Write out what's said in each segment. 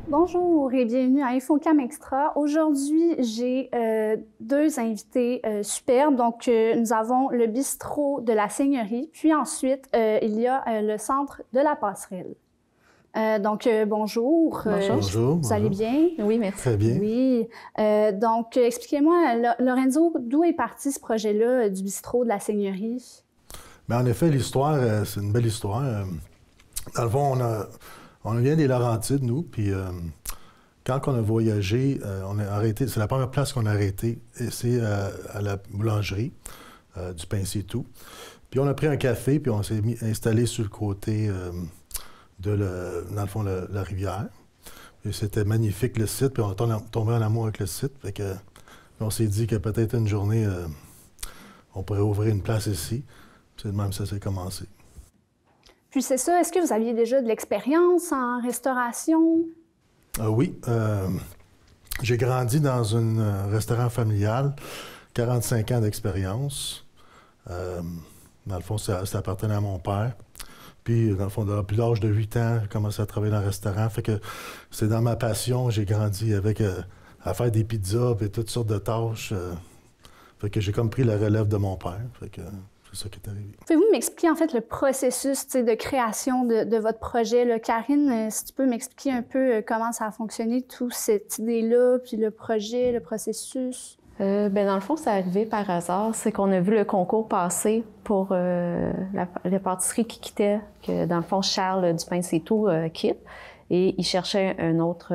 Bonjour et bienvenue à Infocam Extra. Aujourd'hui, j'ai deux invités superbes. Donc, nous avons le bistrot de la Seigneurie, puis ensuite, il y a le centre de la Passerelle. Bonjour. Bonjour. Vous allez bien? Oui, merci. Très bien. Oui. Expliquez-moi, Lorenzo, d'où est parti ce projet-là du bistrot de la Seigneurie? Bien, en effet, l'histoire, c'est une belle histoire. Dans le fond, on vient des Laurentides, nous, puis quand on a voyagé, on a arrêté, c'est la première place qu'on a arrêtée, et c'est à la boulangerie du Pain C'est Tout. Puis on a pris un café, puis on s'est installé sur le côté dans le fond, la rivière. Et c'était magnifique, le site, puis on est tombé en amour avec le site. Fait que, on s'est dit que peut-être une journée, on pourrait ouvrir une place ici. C'est de même ça s'est commencé. Puis c'est ça, est-ce que vous aviez déjà de l'expérience en restauration? Oui. J'ai grandi dans un restaurant familial, 45 ans d'expérience. Dans le fond, ça appartenait à mon père. Puis, dans le fond, depuis l'âge de 8 ans, j'ai commencé à travailler dans le restaurant. Fait que c'est dans ma passion. J'ai grandi avec à faire des pizzas et toutes sortes de tâches. Fait que j'ai comme pris la relève de mon père. Fait que c'est ça qui est arrivé. Pouvez-vous m'expliquer en fait le processus de création de votre projet? Là? Karine, si tu peux m'expliquer un peu comment ça a fonctionné, toute cette idée-là, puis le projet, le processus? Dans le fond, c'est arrivé par hasard. C'est qu'on a vu le concours passer pour la pâtisserie qui quittait, que dans le fond, Charles du Pain C'est Tout quitte. Et il cherchait un autre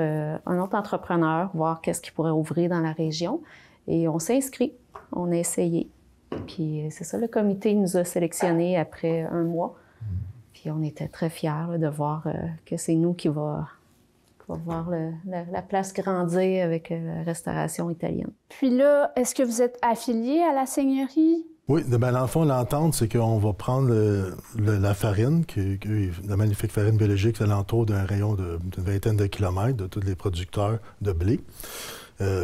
entrepreneur, voir qu'est-ce qu'il pourrait ouvrir dans la région. Et on s'est inscrit, on a essayé. Puis c'est ça, le comité nous a sélectionnés après un mois. Puis on était très fiers là, de voir que c'est nous qui va voir la place grandir avec la restauration italienne. Puis là, est-ce que vous êtes affilié à la Seigneurie? Oui, bien, dans le fond, l'entente, c'est qu'on va prendre la farine, la magnifique farine biologique, alentour d'un rayon d'une vingtaine de kilomètres de tous les producteurs de blé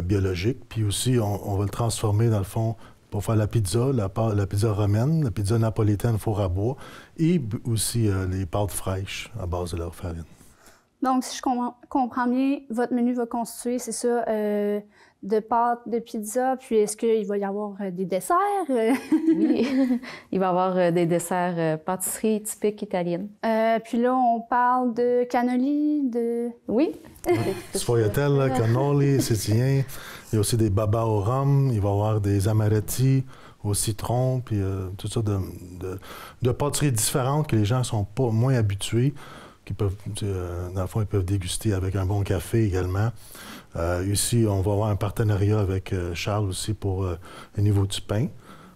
biologique. Puis aussi, on va le transformer, dans le fond, pour faire la pizza, la pizza romaine, la pizza napolitaine four à bois, et aussi les pâtes fraîches à base de leur farine. Donc, si je comprends bien, votre menu va constituer, c'est ça, de pâtes de pizza, puis est-ce qu'il va y avoir des desserts? Oui, il va y avoir des desserts pâtisserie typique italienne. Puis là, on parle de cannoli, de... Oui. Sfogliatelle, cannoli, sicilien. Il y a aussi des babas au rhum. Il va y avoir des amaretti au citron, puis toutes sortes de pâtisseries différentes que les gens sont pas moins habitués. Qui peuvent, dans le fond, ils peuvent déguster avec un bon café également. Ici, on va avoir un partenariat avec Charles aussi pour le niveau du pain.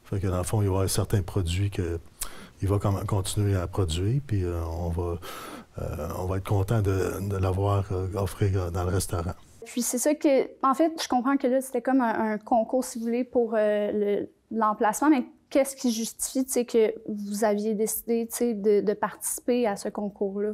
Fait que dans le fond, il va y avoir certains produits qu'il va continuer à produire, puis on va être content de l'avoir offert dans le restaurant. Puis c'est ça que, en fait, je comprends que là, c'était comme un concours, si vous voulez, pour l'emplacement, mais qu'est-ce qui justifie que vous aviez décidé de participer à ce concours-là?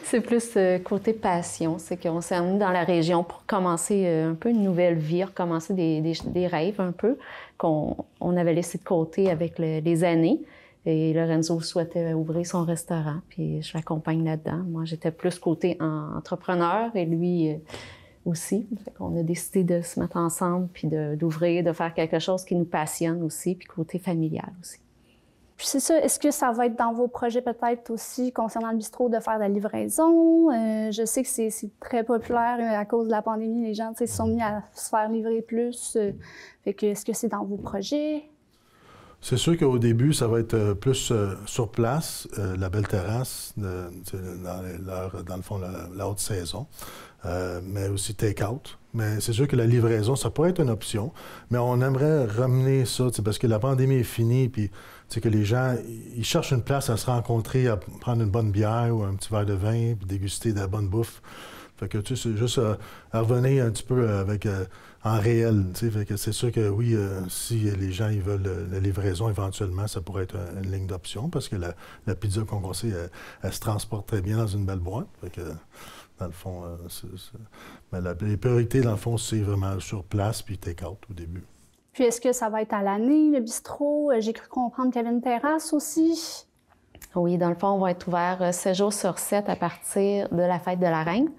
C'est plus côté passion. C'est qu'on s'est amené dans la région pour commencer un peu une nouvelle vie, recommencer des rêves un peu qu'on avait laissé de côté avec les années. Et Lorenzo souhaitait ouvrir son restaurant, puis je l'accompagne là-dedans. Moi, j'étais plus côté entrepreneur et lui... aussi. On a décidé de se mettre ensemble, puis d'ouvrir, de faire quelque chose qui nous passionne aussi, puis côté familial aussi. Puis c'est ça, est-ce que ça va être dans vos projets peut-être aussi concernant le bistrot de faire de la livraison? Je sais que c'est très populaire à cause de la pandémie, les gens se sont mis à se faire livrer plus. Fait que est-ce que c'est dans vos projets? C'est sûr qu'au début, ça va être plus sur place, la belle terrasse, dans le fond, la haute saison, mais aussi take-out. Mais c'est sûr que la livraison, ça pourrait être une option, mais on aimerait ramener ça, parce que la pandémie est finie, puis que les gens, ils cherchent une place à se rencontrer, à prendre une bonne bière ou un petit verre de vin, puis déguster de la bonne bouffe. Fait que tu sais, c'est juste à revenir un petit peu avec en réel. Tu sais, fait que c'est sûr que oui, si les gens ils veulent la livraison éventuellement, ça pourrait être une ligne d'option parce que la pizza qu'on conseille, elle se transporte très bien dans une belle boîte. Fait que dans le fond, mais les priorités dans le fond, c'est vraiment sur place puis take-out au début. Puis est-ce que ça va être à l'année le bistrot? J'ai cru comprendre qu'il y avait une terrasse aussi. Oui, dans le fond, on va être ouvert 7 jours sur 7 à partir de la fête de la Reine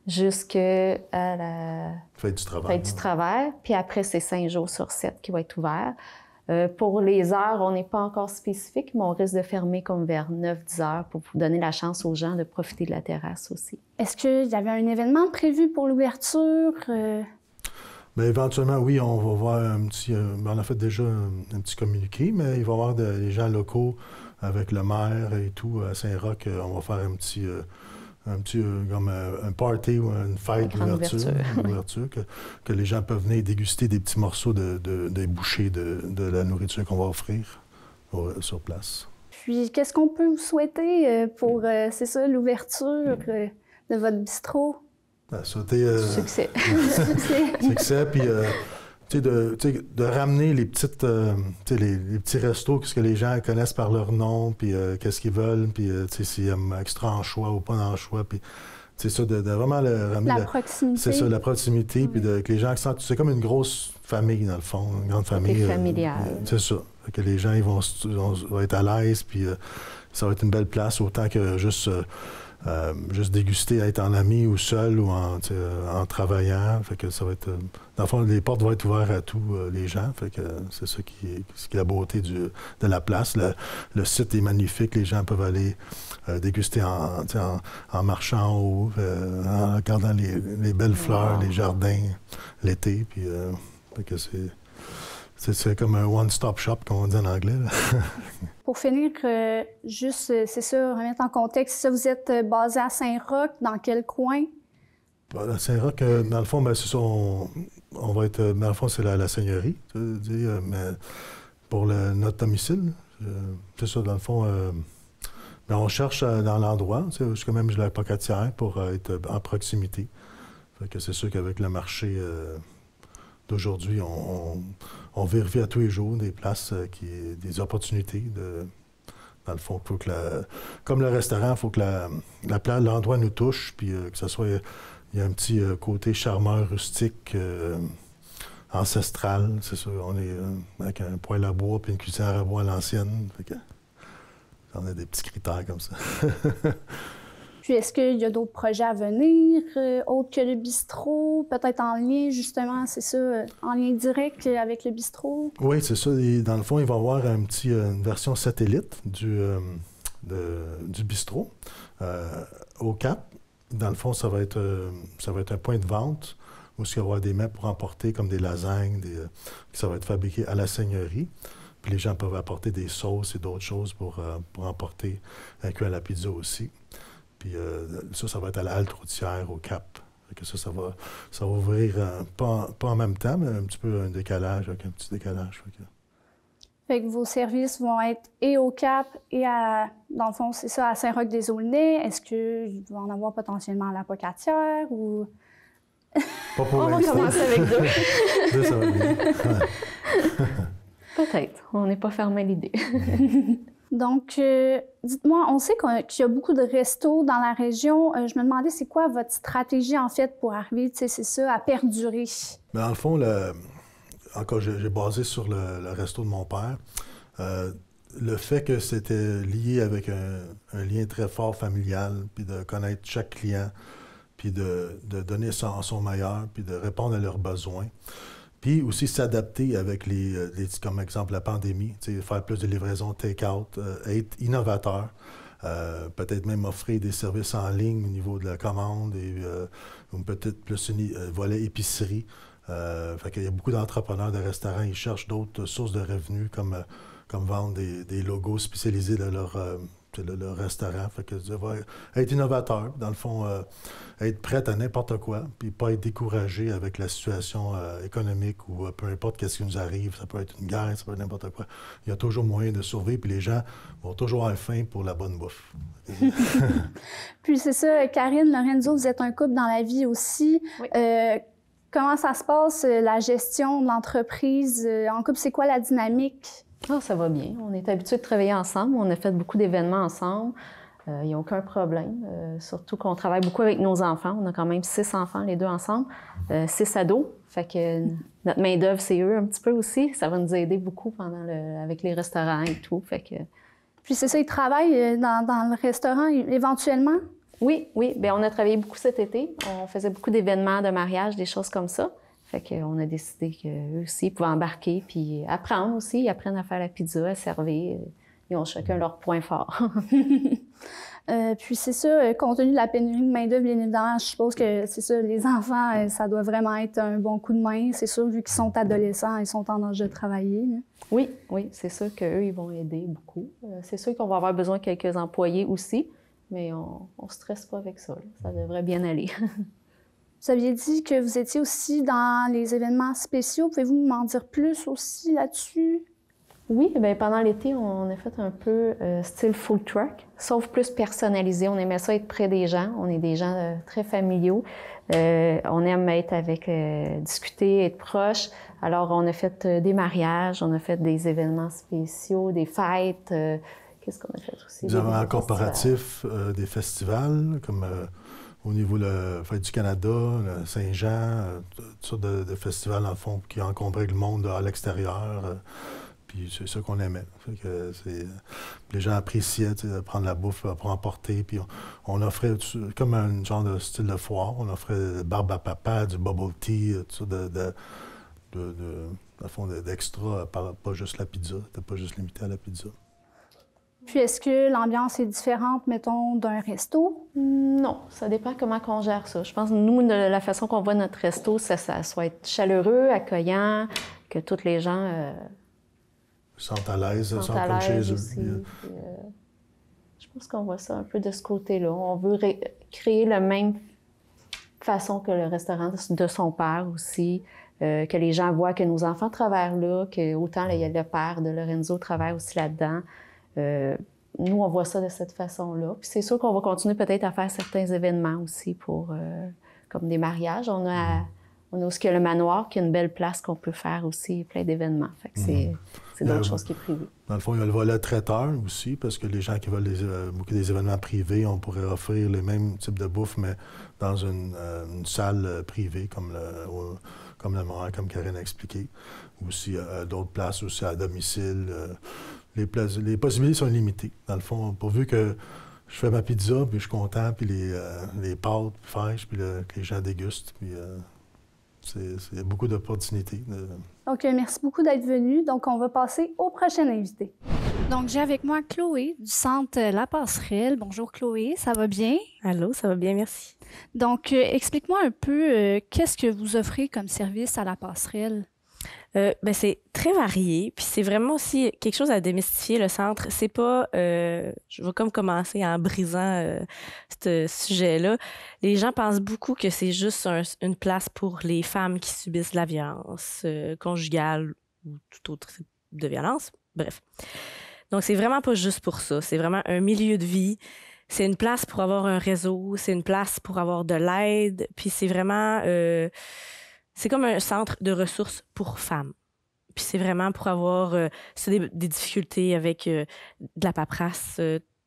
jusqu'à la Fête du travail. Puis après, c'est 5 jours sur 7 qui va être ouvert. Pour les heures, on n'est pas encore spécifique, mais on risque de fermer comme vers 9-10 heures pour donner la chance aux gens de profiter de la terrasse aussi. Est-ce qu'il y avait un événement prévu pour l'ouverture? Bien, éventuellement, oui, on va voir un petit... on a fait déjà un petit communiqué, mais il va y avoir des gens locaux avec le maire et tout à Saint-Roch. On va faire un petit comme un party ou une fête d'ouverture, que les gens peuvent venir déguster des petits morceaux des bouchées de la nourriture qu'on va offrir sur place. Puis, qu'est-ce qu'on peut vous souhaiter pour, c'est ça, l'ouverture de votre bistrot? Succès. Succès, puis de ramener les petites, les petits restos, ce que les gens connaissent par leur nom, puis qu'est-ce qu'ils veulent, puis s'ils aiment extra anchois ou pas d'anchois, puis c'est ça, de vraiment ramener la proximité. C'est ça, la proximité, puis que les gens sentent, c'est comme une grosse famille, dans le fond, une grande famille. Familiale. C'est ça, que les gens ils vont être à l'aise, puis ça va être une belle place, autant que juste déguster, être en ami ou seul ou en travaillant. Fait que ça va être... dans le fond, les portes vont être ouvertes à tous les gens. Fait que c'est ça qui est la beauté de la place. Le site est magnifique. Les gens peuvent aller déguster en marchant en haut, en regardant les belles fleurs, les jardins, l'été. Puis, fait que c'est comme un one-stop shop, comme on dit en anglais. Pour finir, juste, c'est ça, remettre en contexte, ça, vous êtes basé à Saint-Roch, dans quel coin? À Saint-Roch, dans le fond, c'est ça, on va être, dans le fond, c'est la seigneurie, tu veux dire, mais pour notre domicile, c'est ça, dans le fond, mais on cherche dans l'endroit, jusqu'à même la Pocatière, pour être en proximité. Fait que c'est sûr qu'avec le marché d'aujourd'hui, on vérifie à tous les jours des places, des opportunités. Dans le fond, faut que comme le restaurant, il faut que l'endroit nous touche, puis que ce soit... Il y a un petit côté charmeur, rustique, ancestral. C'est ça, on est avec un poêle à bois puis une cuisinière à bois à l'ancienne. On a des petits critères comme ça. Puis est-ce qu'il y a d'autres projets à venir, autres que le bistrot, peut-être en lien, justement, c'est ça, en lien direct avec le bistrot? Oui, c'est ça. Et dans le fond, il va y avoir une version satellite du bistrot au Cap. Dans le fond, ça va être un point de vente où il va y avoir des mets pour emporter, comme des lasagnes, ça va être fabriqué à la seigneurie. Puis les gens peuvent apporter des sauces et d'autres choses pour emporter, inclus à la pizza aussi. Puis ça va être à la halte routière au Cap. Que ça va ouvrir, pas en même temps, mais un petit peu un décalage, avec un petit décalage. Fait que vos services vont être et au Cap et dans le fond, c'est ça, à Saint-Roch-des-Aulnay. Est-ce qu'il va en avoir potentiellement à la Pocatière ou... Pas pour On va commencer avec deux. Deux, ça va bien. Ouais. Peut-être. On n'est pas fermé à l'idée. Donc, dites-moi, on sait qu'il y a beaucoup de restos dans la région. Je me demandais, c'est quoi votre stratégie, en fait, pour arriver, c'est ça, à perdurer? Mais dans le fond, encore, j'ai basé sur le resto de mon père. Le fait que c'était lié avec un lien très fort familial, puis de connaître chaque client, puis de donner son meilleur, puis de répondre à leurs besoins. Puis aussi s'adapter avec comme exemple la pandémie, faire plus de livraisons take-out, être innovateur, peut-être même offrir des services en ligne au niveau de la commande, ou peut-être plus volet épicerie. Fait qu'il y a beaucoup d'entrepreneurs de restaurants, ils cherchent d'autres sources de revenus comme vendre des logos spécialisés de leur restaurant. Fait que être innovateur, dans le fond, être prêt à n'importe quoi, puis pas être découragé avec la situation économique ou peu importe qu'est-ce qui nous arrive. Ça peut être une guerre, ça peut être n'importe quoi. Il y a toujours moyen de survivre, puis les gens vont toujours avoir faim pour la bonne bouffe. Puis c'est ça, Karine, Lorenzo, vous êtes un couple dans la vie aussi. Oui. Comment ça se passe, la gestion de l'entreprise en couple? C'est quoi la dynamique? Ah, ça va bien. On est habitués de travailler ensemble. On a fait beaucoup d'événements ensemble. Il n'y a aucun problème. Surtout qu'on travaille beaucoup avec nos enfants. On a quand même 6 enfants, les deux ensemble. 6 ados. Fait que notre main-d'œuvre, c'est eux un petit peu aussi. Ça va nous aider beaucoup avec les restaurants et tout. Fait que Puis c'est ça, ils travaillent dans le restaurant éventuellement? Oui, oui. Bien, on a travaillé beaucoup cet été. On faisait beaucoup d'événements de mariage, des choses comme ça. Fait qu'on a décidé qu'eux aussi pouvaient embarquer puis apprendre aussi. Ils apprennent à faire la pizza, à servir. Ils ont chacun leur point fort. Puis c'est ça, compte tenu de la pénurie de main-d'œuvre, bien évidemment, je suppose que c'est ça, les enfants, ça doit vraiment être un bon coup de main. C'est sûr, vu qu'ils sont adolescents, ils sont en âge de travailler. Là. Oui, oui, c'est sûr qu'eux, ils vont aider beaucoup. C'est sûr qu'on va avoir besoin de quelques employés aussi, mais on ne stresse pas avec ça. Là. Ça devrait bien aller. Vous aviez dit que vous étiez aussi dans les événements spéciaux. Pouvez-vous m'en dire plus aussi là-dessus? Oui, bien, pendant l'été, on a fait un peu style food truck, sauf plus personnalisé. On aimait ça être près des gens. On est des gens très familiaux. On aime être avec, discuter, être proche. Alors, on a fait des mariages, on a fait des événements spéciaux, des fêtes. Qu'est-ce qu'on a fait aussi? Des événements corporatifs, des festivals, comme au niveau de la Fête du Canada, le Saint-Jean, toutes sortes de festivals, dans le fond, qui encombraient le monde à l'extérieur. Puis c'est ça qu'on aimait. Fait que les gens appréciaient de prendre la bouffe pour emporter. Puis on offrait, comme un genre de style de foire, on offrait barbe à papa, du bubble tea, tout ça d'extra, pas juste la pizza. C'était pas juste limité à la pizza. Puis est-ce que l'ambiance est différente, mettons, d'un resto? Non, ça dépend comment on gère ça. Je pense que nous, de la façon qu'on voit notre resto, ça soit être chaleureux, accueillant, que tous les gens... Ils sont à l'aise, ils sont comme chez eux. Aussi. Puis, je pense qu'on voit ça un peu de ce côté-là. On veut créer la même façon que le restaurant de son père aussi, que les gens voient que nos enfants travaillent là, que autant le père de Lorenzo travaille aussi là-dedans. Nous, on voit ça de cette façon-là. Puis c'est sûr qu'on va continuer peut-être à faire certains événements aussi comme des mariages. On a aussi le manoir, qui est une belle place qu'on peut faire aussi, plein d'événements. Fait que c'est d'autres choses qui est prévu. Dans le fond, il y a le volet traiteur aussi, parce que les gens qui veulent beaucoup des événements privés, on pourrait offrir les mêmes types de bouffe, mais dans une salle privée, comme le manoir, comme Karine a expliqué. Aussi, d'autres places aussi à domicile. Les possibilités sont limitées. Dans le fond, pourvu que je fais ma pizza, puis je suis content, puis les pâtes fraîches, puis que les gens dégustent, puis... C'est beaucoup d'opportunités. OK, merci beaucoup d'être venu. Donc, on va passer au prochain invité. Donc, j'ai avec moi Chloé du Centre La Passerelle. Bonjour Chloé, ça va bien? Allô, ça va bien, merci. Donc, explique-moi un peu qu'est-ce que vous offrez comme service à La Passerelle? C'est très varié, puis c'est vraiment aussi quelque chose à démystifier, le centre. C'est pas... je vais comme commencer en brisant ce sujet-là. Les gens pensent beaucoup que c'est juste une place pour les femmes qui subissent la violence conjugale ou tout autre type de violence. Bref. Donc, c'est vraiment pas juste pour ça. C'est vraiment un milieu de vie. C'est une place pour avoir un réseau. C'est une place pour avoir de l'aide. Puis c'est vraiment... c'est comme un centre de ressources pour femmes. Puis c'est vraiment pour avoir des difficultés avec de la paperasse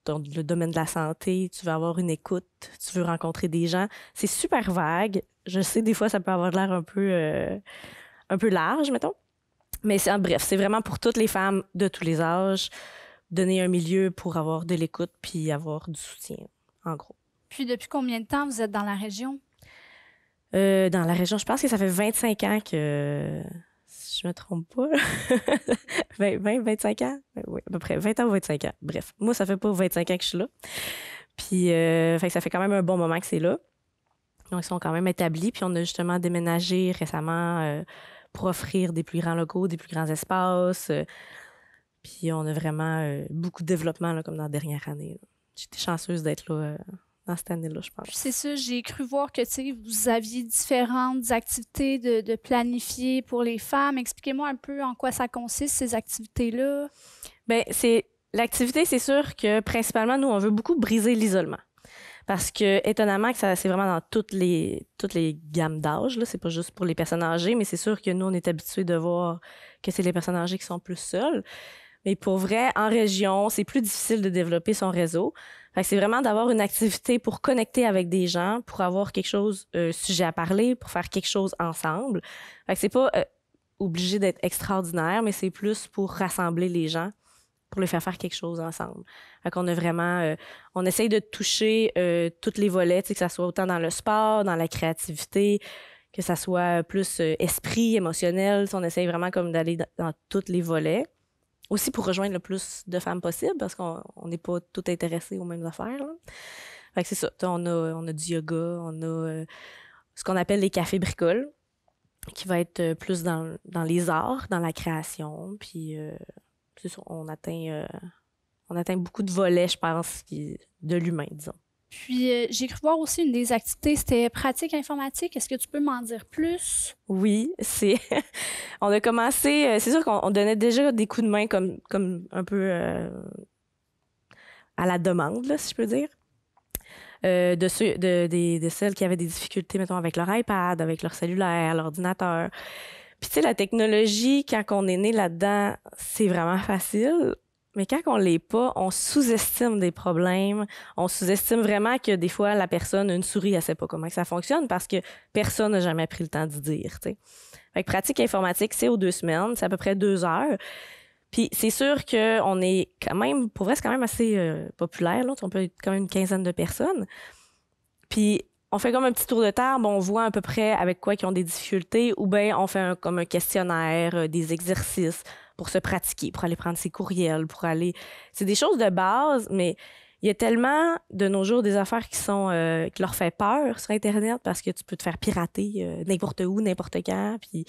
dans le domaine de la santé. Tu veux avoir une écoute, tu veux rencontrer des gens. C'est super vague. Je sais, des fois, ça peut avoir l'air un peu large, mettons. Mais bref, c'est vraiment pour toutes les femmes de tous les âges, donner un milieu pour avoir de l'écoute puis avoir du soutien, en gros. Puis depuis combien de temps vous êtes dans la région? Dans la région, je pense que ça fait 25 ans que, si je me trompe pas, 25 ans? Oui, à peu près 20 ans ou 25 ans. Bref, moi, ça fait pas 25 ans que je suis là. Puis, fait que ça fait quand même un bon moment que c'est là. Donc, ils sont quand même établis. Puis, on a justement déménagé récemment pour offrir des plus grands locaux, des plus grands espaces. Puis, on a vraiment beaucoup de développement, là, comme dans la dernière année. J'étais chanceuse d'être là dans cette année-là, je pense. C'est ça, j'ai cru voir que vous aviez différentes activités de planifier pour les femmes. Expliquez-moi un peu en quoi ça consiste, ces activités-là. Bien, l'activité, c'est sûr que principalement, nous, on veut beaucoup briser l'isolement. Parce que, étonnamment, que c'est vraiment dans toutes les gammes d'âge, là. C'est pas juste pour les personnes âgées, mais c'est sûr que nous, on est habitués de voir que c'est les personnes âgées qui sont plus seules. Mais pour vrai, en région, c'est plus difficile de développer son réseau. Fait que c'est vraiment d'avoir une activité pour connecter avec des gens, pour avoir quelque chose, sujet à parler, pour faire quelque chose ensemble. Fait que c'est pas obligé d'être extraordinaire, mais c'est plus pour rassembler les gens, pour les faire quelque chose ensemble. Fait qu'on a vraiment... on essaye de toucher tous les volets, que ça soit autant dans le sport, dans la créativité, que ça soit plus esprit, émotionnel. On essaye vraiment comme d'aller dans tous les volets. Aussi pour rejoindre le plus de femmes possible, parce qu'on n'est pas toutes intéressées aux mêmes affaires. Là. Fait que c'est ça. On a du yoga, on a ce qu'on appelle les cafés bricoles, qui va être plus dans les arts, dans la création. Puis c'est ça, on atteint beaucoup de volets, je pense, de l'humain, disons. Puis, j'ai cru voir aussi une des activités, c'était pratique informatique. Est-ce que tu peux m'en dire plus? Oui, on a commencé... c'est sûr qu'on donnait déjà des coups de main comme un peu à la demande, là, si je peux dire. De celles qui avaient des difficultés, mettons, avec leur iPad, avec leur cellulaire, l'ordinateur. Puis, tu sais, la technologie, quand on est né là-dedans, c'est vraiment facile. Mais quand on l'est pas, on sous-estime des problèmes. On sous-estime vraiment que des fois, la personne, une souris, elle sait pas comment que ça fonctionne parce que personne n'a jamais pris le temps d'y dire, tu sais. Fait que pratique informatique, c'est aux 2 semaines. C'est à peu près 2 heures. Puis c'est sûr qu'on est quand même, pour vrai, c'est quand même assez populaire, là. On peut être quand même une quinzaine de personnes. Puis on fait comme un petit tour de table, on voit à peu près avec quoi ils ont des difficultés, ou bien on fait comme un questionnaire, des exercices pour se pratiquer, pour aller prendre ses courriels, pour aller... C'est des choses de base, mais il y a tellement de nos jours des affaires qui leur fait peur sur Internet parce que tu peux te faire pirater n'importe où, n'importe quand. Puis,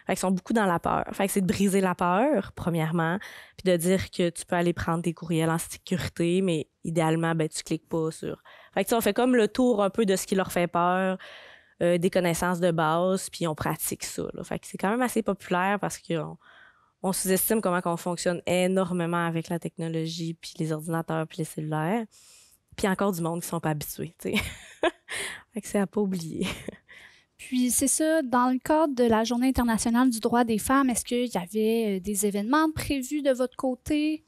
fait qu'ils sont beaucoup dans la peur. Fait que c'est de briser la peur, premièrement, puis de dire que tu peux aller prendre tes courriels en sécurité, mais idéalement, ben tu cliques pas sur... Fait que on fait comme le tour un peu de ce qui leur fait peur, des connaissances de base, puis on pratique ça, là. Fait que c'est quand même assez populaire parce qu'on sous-estime comment on fonctionne énormément avec la technologie, puis les ordinateurs, puis les cellulaires. Puis encore du monde qui sont pas habitués, tu sais. Fait que c'est à pas oublier. Puis c'est ça, dans le cadre de la Journée internationale du droit des femmes, est-ce qu'il y avait des événements prévus de votre côté?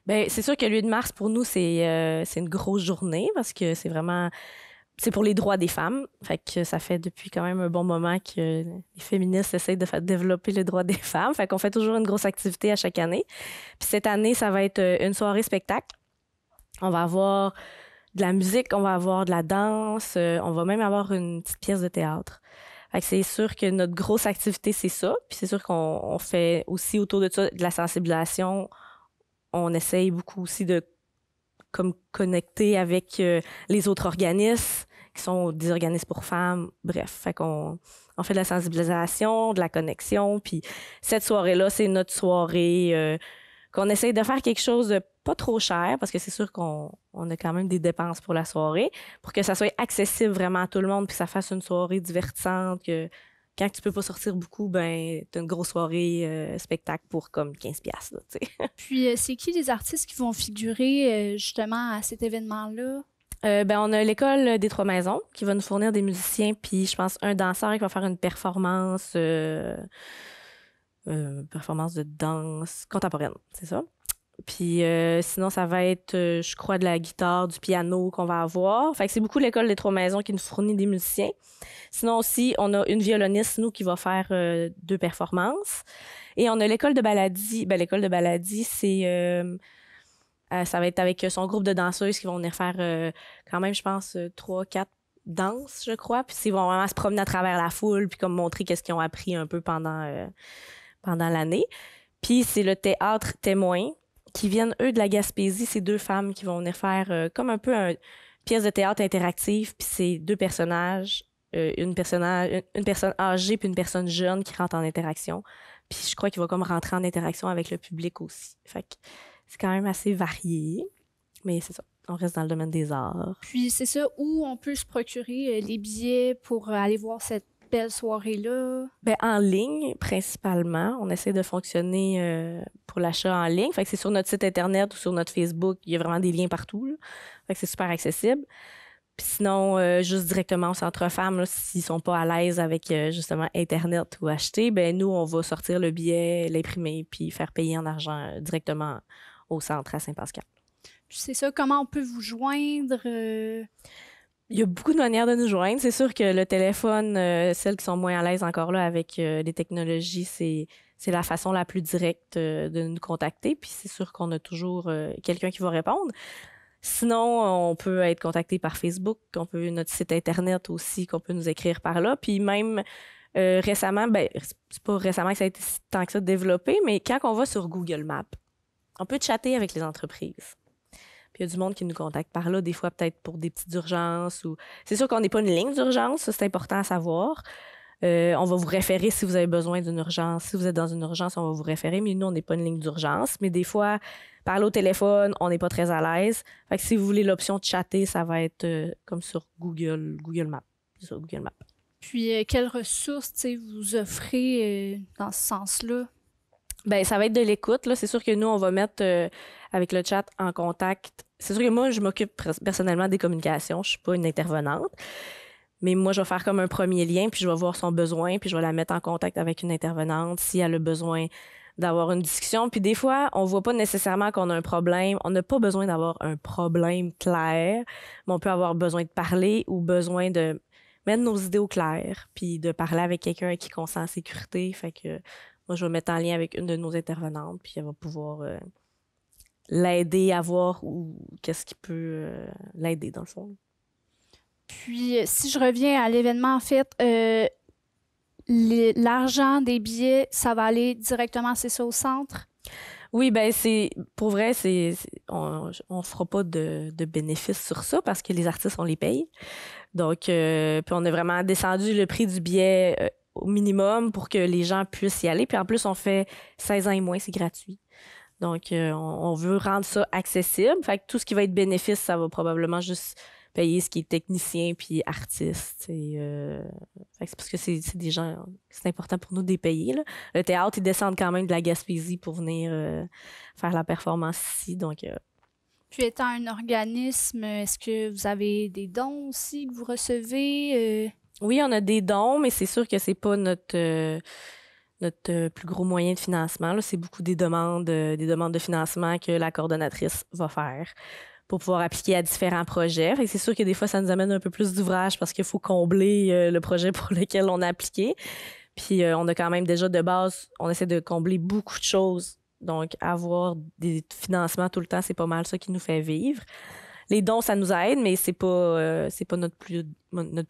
Bien, c'est sûr que le 8 mars, pour nous, c'est une grosse journée parce que c'est vraiment... C'est pour les droits des femmes. Fait que ça fait depuis quand même un bon moment que les féministes essayent de faire développer les droits des femmes. Fait qu'on fait toujours une grosse activité à chaque année. Puis cette année, ça va être une soirée spectacle. On va avoir de la musique, on va avoir de la danse, on va même avoir une petite pièce de théâtre. Fait que c'est sûr que notre grosse activité, c'est ça. Puis c'est sûr qu'on fait aussi autour de ça de la sensibilisation. On essaye beaucoup aussi de comme connecter avec les autres organismes qui sont des organismes pour femmes. Bref, fait qu'on fait de la sensibilisation, de la connexion. Puis cette soirée-là, c'est notre soirée qu'on essaye de faire quelque chose de pas trop cher parce que c'est sûr qu'on a quand même des dépenses pour la soirée pour que ça soit accessible vraiment à tout le monde puis que ça fasse une soirée divertissante que quand tu peux pas sortir beaucoup, ben t'as une grosse soirée spectacle pour comme 15$, là, tu sais. Puis c'est qui les artistes qui vont figurer justement à cet événement-là? Ben on a l'école des Trois Maisons qui va nous fournir des musiciens puis je pense un danseur qui va faire une performance de danse contemporaine, c'est ça. Puis sinon, ça va être, je crois, de la guitare, du piano qu'on va avoir. Fait que c'est beaucoup l'école des Trois Maisons qui nous fournit des musiciens. Sinon aussi, on a une violoniste, nous, qui va faire 2 performances. Et on a l'école de Baladie. Ben, l'école de Baladie, c'est... ça va être avec son groupe de danseuses qui vont venir faire quand même, je pense, 3-4 danses, je crois. Puis ils vont vraiment se promener à travers la foule puis comme montrer qu'est-ce qu'ils ont appris un peu pendant l'année. Puis c'est le théâtre Témoin qui viennent, eux, de la Gaspésie. C'est 2 femmes qui vont venir faire comme un peu une pièce de théâtre interactive. Puis c'est 2 personnages, une personne âgée puis une personne jeune qui rentre en interaction. Puis je crois qu'il va comme rentrer en interaction avec le public aussi. Fait que c'est quand même assez varié. Mais c'est ça, on reste dans le domaine des arts. Puis c'est ça, où on peut se procurer les billets pour aller voir cette belle soirée-là? Ben, en ligne, principalement. On essaie de fonctionner pour l'achat en ligne. Fait que c'est sur notre site Internet ou sur notre Facebook. Il y a vraiment des liens partout, là. Fait que c'est super accessible. Puis sinon, juste directement au Centre Femmes, là, s'ils sont pas à l'aise avec justement Internet ou acheter, ben nous, on va sortir le billet, l'imprimer, puis faire payer en argent directement au centre à Saint-Pascal. Puis c'est ça, comment on peut vous joindre? Il y a beaucoup de manières de nous joindre. C'est sûr que le téléphone, celles qui sont moins à l'aise encore là avec les technologies, c'est c'est la façon la plus directe de nous contacter. Puis c'est sûr qu'on a toujours quelqu'un qui va répondre. Sinon, on peut être contacté par Facebook, notre site Internet aussi, qu'on peut nous écrire par là. Puis même récemment, c'est pas récemment que ça a été tant que ça développé, mais quand on va sur Google Maps, on peut chatter avec les entreprises. Puis il y a du monde qui nous contacte par là, des fois peut-être pour des petites urgences. C'est sûr qu'on n'est pas une ligne d'urgence, ça c'est important à savoir. On va vous référer si vous avez besoin d'une urgence. Si vous êtes dans une urgence, on va vous référer, mais nous, on n'est pas une ligne d'urgence. Mais des fois, parler au téléphone, on n'est pas très à l'aise. Fait que si vous voulez l'option de chatter, ça va être comme sur Google Maps. Sur Google Maps. Puis, quelles ressources vous offrez dans ce sens-là? Bien, ça va être de l'écoute. Là. C'est sûr que nous, on va mettre avec le chat en contact. C'est sûr que moi, je m'occupe personnellement des communications. Je ne suis pas une intervenante. Mais moi, je vais faire comme un premier lien, puis je vais voir son besoin, puis je vais la mettre en contact avec une intervenante si elle a besoin d'avoir une discussion. Puis des fois, on voit pas nécessairement qu'on a un problème. On n'a pas besoin d'avoir un problème clair, mais on peut avoir besoin de parler ou besoin de mettre nos idées au clair, puis de parler avec quelqu'un avec qui on sent en sécurité. Fait que moi, je vais mettre en lien avec une de nos intervenantes, puis elle va pouvoir l'aider à voir qu'est-ce qui peut l'aider, dans le fond. Puis, si je reviens à l'événement, en fait, l'argent des billets, ça va aller directement, c'est ça, au centre? Oui, ben pour vrai, on fera pas de bénéfices sur ça parce que les artistes, on les paye. Donc, puis on a vraiment descendu le prix du billet au minimum pour que les gens puissent y aller. Puis en plus, on fait 16 ans et moins, c'est gratuit. Donc, on veut rendre ça accessible. Fait que tout ce qui va être bénéfice, ça va probablement juste payer ce qui est technicien puis artiste. C'est parce que c'est des gens, c'est important pour nous de les payer. Là. Le théâtre, ils descendent quand même de la Gaspésie pour venir faire la performance ici. Donc, Puis étant un organisme, est-ce que vous avez des dons aussi que vous recevez? Oui, on a des dons, mais c'est sûr que c'est pas notre plus gros moyen de financement. Là. C'est beaucoup des demandes de financement que la coordonnatrice va faire pour pouvoir appliquer à différents projets. Fait que c'est sûr que des fois, ça nous amène un peu plus d'ouvrage parce qu'il faut combler le projet pour lequel on a appliqué. Puis on a quand même déjà de base, on essaie de combler beaucoup de choses. Donc, avoir des financements tout le temps, c'est pas mal ça qui nous fait vivre. Les dons, ça nous aide, mais c'est pas notre plus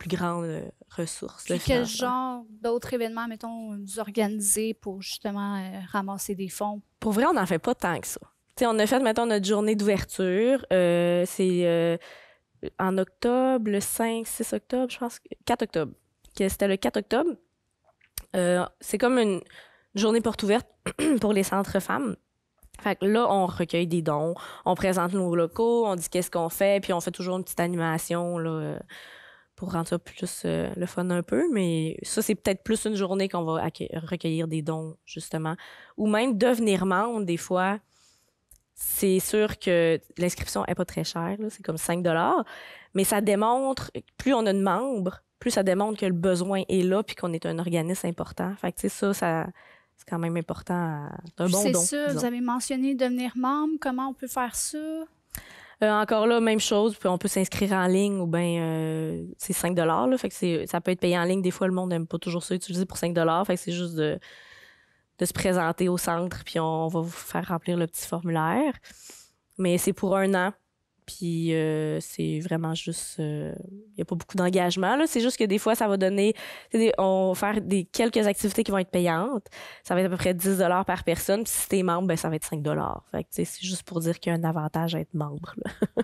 grande ressource. Puis quel genre d'autres événements, mettons, vous organisez pour justement ramasser des fonds? Pour vrai, on n'en fait pas tant que ça. T'sais, on a fait, mettons, notre journée d'ouverture. C'est en octobre, le 5, 6 octobre, je pense, 4 octobre. C'était le 4 octobre. C'est comme une journée porte ouverte pour les centres femmes. Fait que là, on recueille des dons, on présente nos locaux, on dit qu'est-ce qu'on fait, puis on fait toujours une petite animation là, pour rendre ça plus le fun un peu. Mais ça, c'est peut-être plus une journée qu'on va recueillir des dons, justement. Ou même devenir membre, des fois. C'est sûr que l'inscription n'est pas très chère, là, c'est comme 5 $, mais ça démontre, plus on a de membres, plus ça démontre que le besoin est là puis qu'on est un organisme important. Fait que ça c'est quand même important. C'est un bon don. C'est ça, disons. Vous avez mentionné devenir membre. Comment on peut faire ça? Encore là, même chose. Puis on peut s'inscrire en ligne ou bien c'est 5 $. Là, fait que ça peut être payé en ligne. Des fois, le monde n'aime pas toujours ça utiliser pour 5 $. Fait que c'est juste de se présenter au centre, puis on va vous faire remplir le petit formulaire. Mais c'est pour 1 an. Puis c'est vraiment juste... Il n'y a pas beaucoup d'engagement. Là. C'est juste que des fois, ça va donner... on va faire quelques activités qui vont être payantes. Ça va être à peu près 10 $ par personne. Puis si t'es membre, ben, ça va être 5 $. Fait que c'est juste pour dire qu'il y a un avantage à être membre. Là.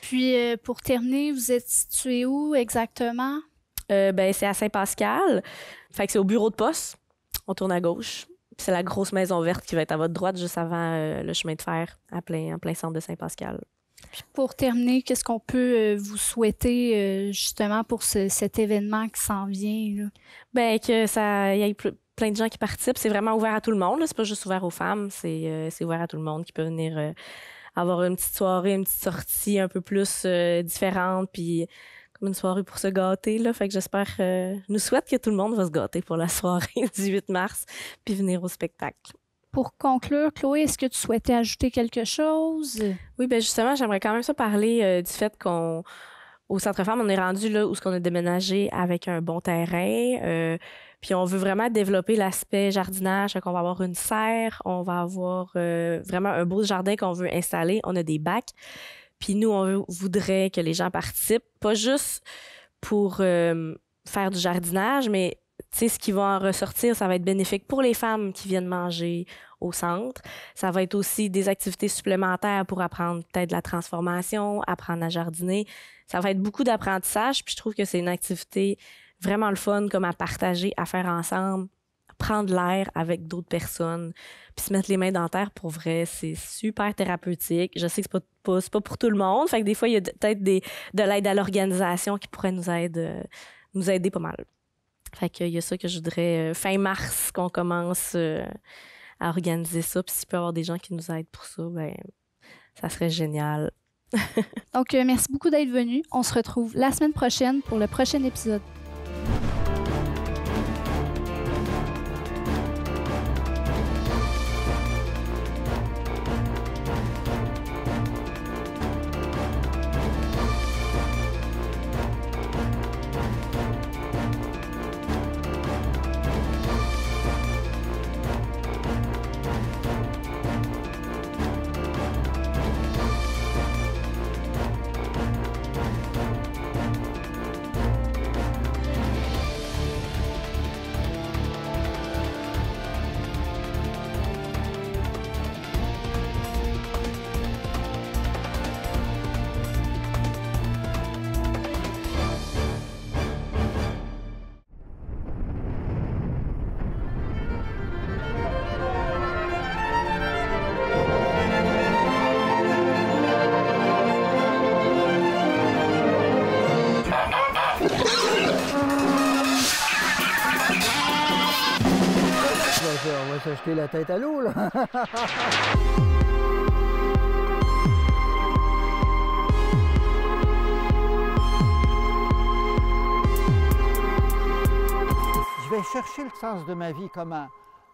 Puis pour terminer, vous êtes situé où exactement? Ben, c'est à Saint-Pascal. Fait que c'est au bureau de poste. On tourne à gauche. Puis c'est la grosse maison verte qui va être à votre droite, juste avant le chemin de fer, en plein centre de Saint-Pascal. Puis pour terminer, qu'est-ce qu'on peut vous souhaiter justement pour cet événement qui s'en vient? Là? Bien, que ça y ait plein de gens qui participent. C'est vraiment ouvert à tout le monde. Là. C'est pas juste ouvert aux femmes. C'est ouvert à tout le monde qui peut venir avoir une petite soirée, une petite sortie un peu plus différente. Puis comme une soirée pour se gâter, là. Fait que j'espère, je nous souhaite que tout le monde va se gâter pour la soirée du 8 mars puis venir au spectacle. Pour conclure, Chloé, est-ce que tu souhaitais ajouter quelque chose? Oui, bien justement, j'aimerais quand même ça parler du fait qu'on au Centre Femmes, on est rendu là où on a déménagé avec un bon terrain. Puis on veut vraiment développer l'aspect jardinage. Fait qu'on va avoir une serre, on va avoir vraiment un beau jardin qu'on veut installer. On a des bacs. Puis nous, on voudrait que les gens participent, pas juste pour faire du jardinage, mais ce qui va en ressortir, ça va être bénéfique pour les femmes qui viennent manger au centre. Ça va être aussi des activités supplémentaires pour apprendre peut-être la transformation, apprendre à jardiner. Ça va être beaucoup d'apprentissage, puis je trouve que c'est une activité vraiment le fun, comme à partager, à faire ensemble, prendre l'air avec d'autres personnes, puis se mettre les mains dans la terre, pour vrai, c'est super thérapeutique. Je sais que c'est pas pour tout le monde, fait que des fois, il y a peut-être de l'aide à l'organisation qui pourrait nous aider pas mal. Fait qu'il y a ça que je voudrais, fin mars, qu'on commence à organiser ça, puis s'il peut y avoir des gens qui nous aident pour ça, ben ça serait génial. Donc, merci beaucoup d'être venu. On se retrouve la semaine prochaine pour le prochain épisode. On va se jeter la tête à l'eau, là. Je vais chercher le sens de ma vie comment?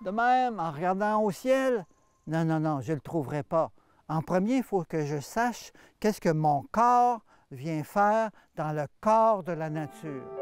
De même, en regardant au ciel? Non, non, non, je ne le trouverai pas. En premier, il faut que je sache qu'est-ce que mon corps vient faire dans le corps de la nature.